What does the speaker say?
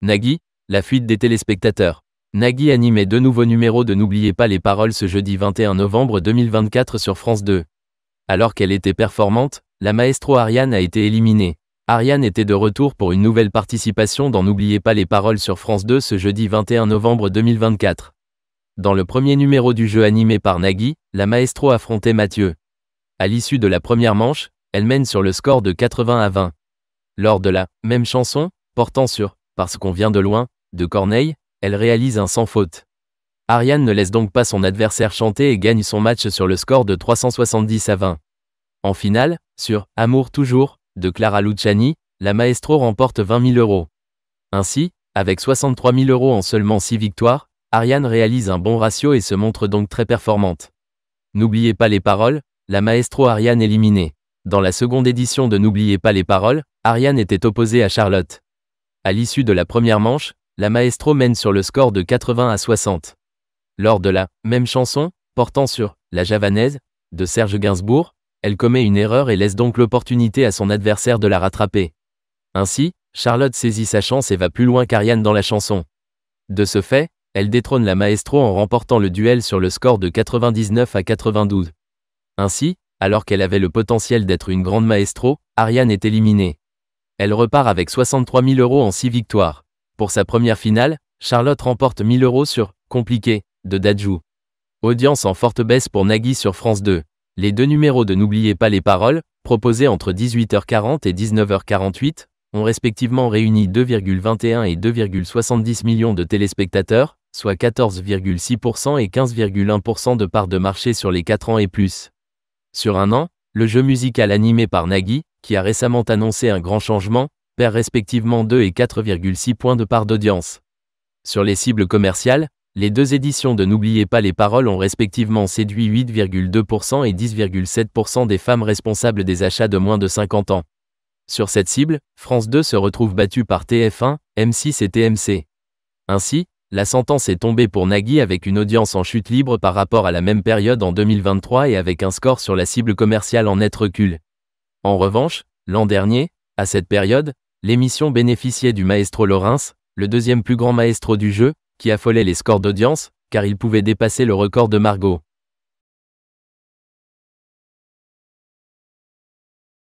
Nagui, la fuite des téléspectateurs. Nagui animait 2 nouveaux numéros de N'oubliez pas les paroles ce jeudi 21 novembre 2024 sur France 2. Alors qu'elle était performante, la maestro Ariane a été éliminée. Ariane était de retour pour une nouvelle participation dans N'oubliez pas les paroles sur France 2 ce jeudi 21 novembre 2024. Dans le premier numéro du jeu animé par Nagui, la maestro affrontait Mathieu. À l'issue de la première manche, elle mène sur le score de 80-20. Lors de la même chanson, portant sur « Parce qu'on vient de loin » de Corneille, elle réalise un sans faute. Ariane ne laisse donc pas son adversaire chanter et gagne son match sur le score de 370-20. En finale, sur « Amour toujours » de Clara Luciani, la maestro remporte 20 000 €. Ainsi, avec 63 000 € en seulement 6 victoires, Ariane réalise un bon ratio et se montre donc très performante. N'oubliez pas les paroles, la maestro Ariane éliminée. Dans la seconde édition de N'oubliez pas les paroles, Ariane était opposée à Charlotte. À l'issue de la première manche, la maestro mène sur le score de 80-60. Lors de la même chanson, portant sur « La Javanaise » de Serge Gainsbourg, elle commet une erreur et laisse donc l'opportunité à son adversaire de la rattraper. Ainsi, Charlotte saisit sa chance et va plus loin qu'Ariane dans la chanson. De ce fait, elle détrône la maestro en remportant le duel sur le score de 99-92. Ainsi, alors qu'elle avait le potentiel d'être une grande maestro, Ariane est éliminée. Elle repart avec 63 000 € en 6 victoires. Pour sa première finale, Charlotte remporte 1 000 € sur « Compliqué » de Dadju. Audience en forte baisse pour Nagui sur France 2. Les 2 numéros de N'oubliez pas les paroles, proposés entre 18h40 et 19h48, ont respectivement réuni 2,21 et 2,70 millions de téléspectateurs, soit 14,6% et 15,1% de part de marché sur les 4 ans et plus. Sur un an, le jeu musical animé par Nagui, qui a récemment annoncé un grand changement, perd respectivement 2 et 4,6 points de part d'audience. Sur les cibles commerciales, les 2 éditions de N'oubliez pas les paroles ont respectivement séduit 8,2% et 10,7% des femmes responsables des achats de moins de 50 ans. Sur cette cible, France 2 se retrouve battue par TF1, M6 et TMC. Ainsi, la sentence est tombée pour Nagui avec une audience en chute libre par rapport à la même période en 2023 et avec un score sur la cible commerciale en net recul. En revanche, l'an dernier, à cette période, l'émission bénéficiait du maestro Laurens, le deuxième plus grand maestro du jeu, qui affolait les scores d'audience, car il pouvait dépasser le record de Margot.